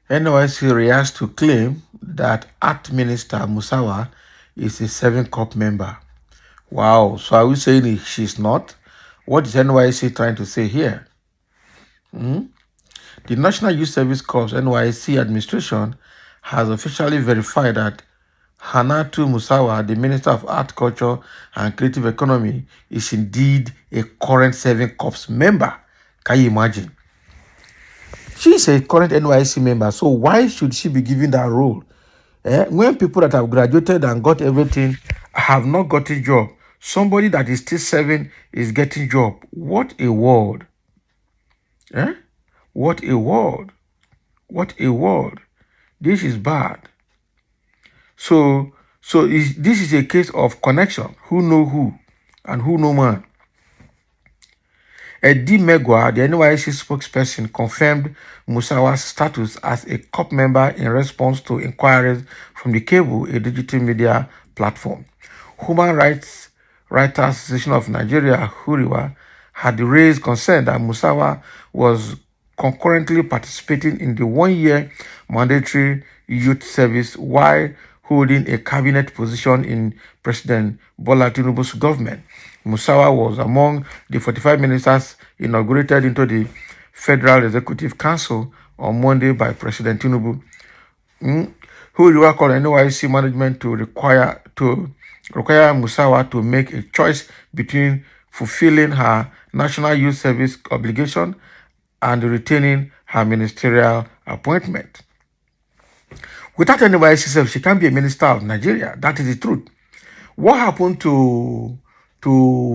NYSC reacts to claim that Art Minister Musawa is a 7 Corp member. Wow, so are we saying she's not? What is NYSC trying to say here? The National Youth Service Corps NYSC administration has officially verified that Hannatu Musawa, the Minister of Art, Culture and Creative Economy, is indeed a current 7 Corps member. Can you imagine? She is a current NYSC member, so why should she be given that role? When people that have graduated and got everything have not got a job, somebody that is still serving is getting job. What a world. What a world. What a world. This is bad. So this is a case of connection. Who know who and who know man. Edi Megwa, the NYSC spokesperson, confirmed Musawa's status as a COP member in response to inquiries from the Cable, a digital media platform. Human Rights Writers Association of Nigeria, Huriwa, had raised concern that Musawa was concurrently participating in the 1-year mandatory youth service while holding a cabinet position in President Bola Tinubu's government. Musawa was among the 45 ministers inaugurated into the Federal Executive Council on Monday by President Tinubu, who called NYSC management to require Musawa to make a choice between fulfilling her National Youth Service obligation and retaining her ministerial appointment. Without NYSC, she can't be a minister of Nigeria. That is the truth. What happened to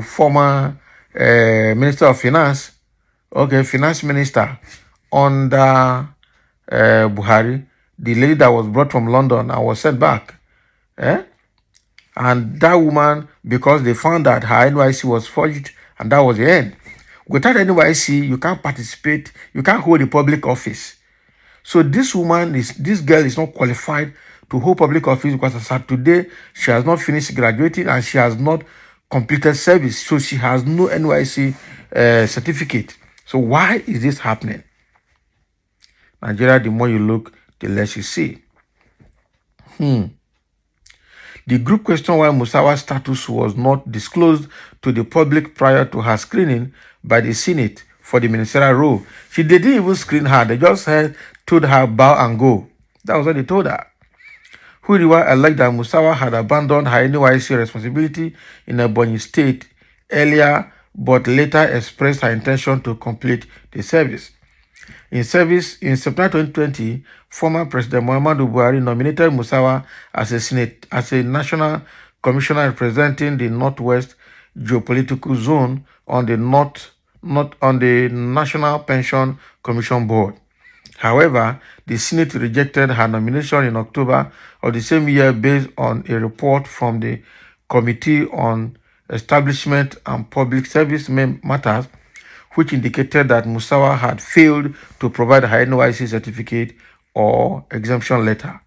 former Minister of Finance, Finance Minister under Buhari, the lady that was brought from London and was sent back? And that woman, because they found that her NYC was forged, and that was the end. Without NYC, you can't participate, you can't hold a public office. So this girl is not qualified to hold public office because as of today, she has not finished graduating and she has not completed service. So she has no NYC certificate. So why is this happening? Nigeria, the more you look, the less you see. The group questioned why Musawa's status was not disclosed to the public prior to her screening by the Senate for the ministerial role. They didn't even screen her. They just told her bow and go. That was what they told her. Huriwa alleged that Musawa had abandoned her NYC responsibility in Ebonyi State earlier, but later expressed her intention to complete the service. In September 2020, former President Muhammadu Buhari nominated Musawa as a national commissioner representing the Northwest geopolitical zone on the National Pension Commission Board. However, the Senate rejected her nomination in October of the same year based on a report from the Committee on Establishment and Public Service Matters, which indicated that Musawa had failed to provide her NYC certificate or exemption letter.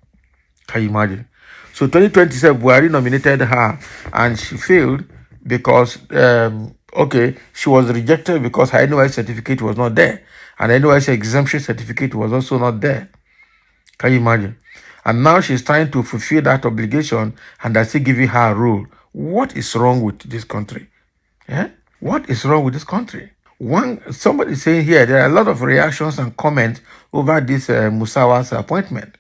Can you imagine? So 2027, Buhari nominated her and she failed because, she was rejected because her NYC certificate was not there. And the NYC exemption certificate was also not there. Can you imagine? And now she's trying to fulfill that obligation and they're still giving her a role. What is wrong with this country? What is wrong with this country? Somebody saying here, there are a lot of reactions and comments over this Musawa's appointment.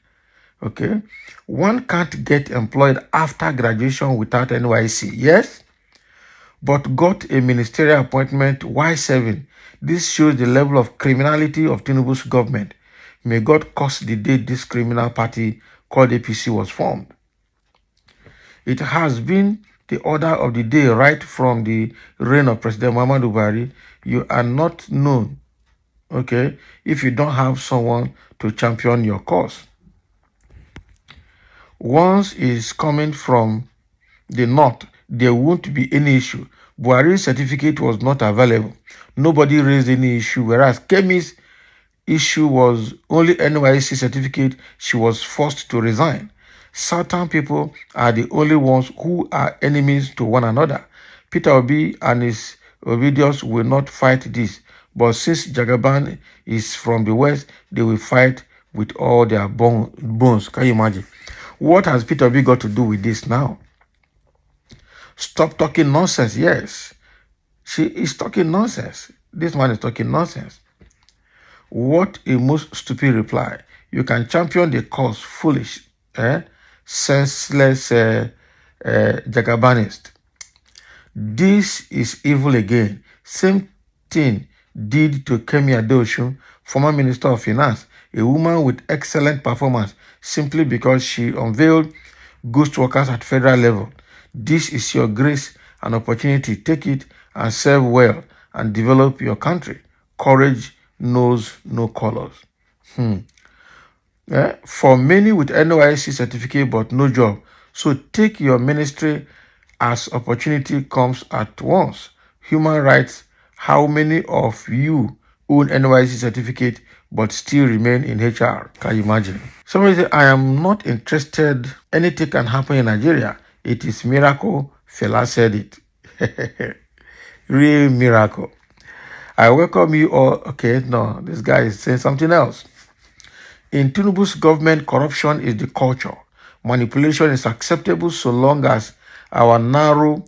Okay. One can't get employed after graduation without NYC. Yes, but got a ministerial appointment while serving. This shows the level of criminality of Tinubu's government. May God curse the day this criminal party called APC was formed. It has been the order of the day right from the reign of President Muhammadu Buhari. You are not known, if you don't have someone to champion your cause. Once it's coming from the north, there won't be any issue. Buhari's certificate was not available. Nobody raised any issue, whereas Kemi's issue was only NYSC certificate. She was forced to resign. Certain people are the only ones who are enemies to one another. Peter Obi and his Ovidius will not fight this. But since Jagaban is from the west, they will fight with all their bones. Can you imagine? What has Peter B got to do with this now? Stop talking nonsense. Yes, she is talking nonsense. This man is talking nonsense. What a most stupid reply. You can champion the cause, foolish, senseless Jagabanist. This is evil again. Same thing did to Kemi Adeosun, former Minister of Finance, a woman with excellent performance, simply because she unveiled ghost workers at federal level. This is your grace and opportunity. Take it and serve well and develop your country. Courage knows no colors. For many with NYSC certificate but no job. So take your ministry as opportunity comes at once. Human rights, how many of you own NYSC certificate but still remain in HR? Can you imagine? Somebody said, I am not interested. Anything can happen in Nigeria. It is miracle. Fela said it. Real miracle. I welcome you all. Okay, no, this guy is saying something else. In Tinubu's government, corruption is the culture. Manipulation is acceptable so long as our narrow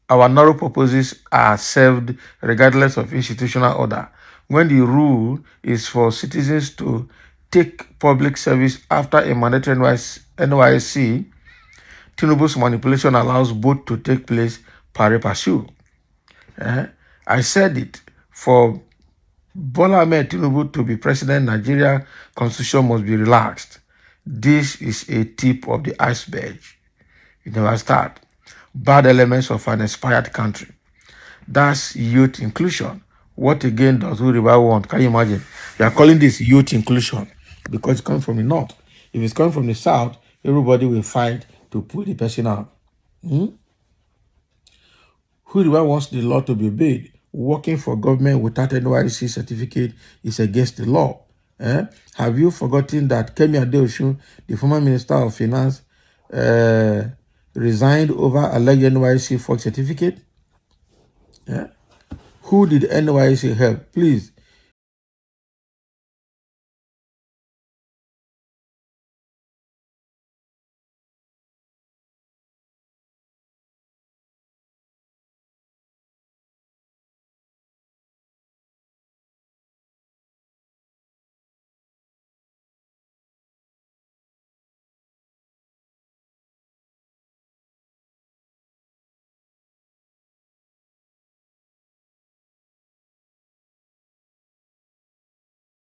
purposes are served regardless of institutional order. When the rule is for citizens to take public service after a mandatory NYSC, Tinubu's manipulation allows both to take place pari passu. I said it, for Bola Ahmed Tinubu to be president, Nigeria constitution must be relaxed. This is a tip of the iceberg. It never start. Bad elements of an inspired country. That's youth inclusion. What again does Uriba want? Can you imagine? They are calling this youth inclusion because it's coming from the north. If it's coming from the south, everybody will fight to pull the person out. Uriba wants the law to be obeyed. Working for government without NYSC certificate is against the law. Have you forgotten that Kemi Adeosun, the former Minister of Finance, resigned over alleged NYSC fraud certificate? Who did NYSC help? Please,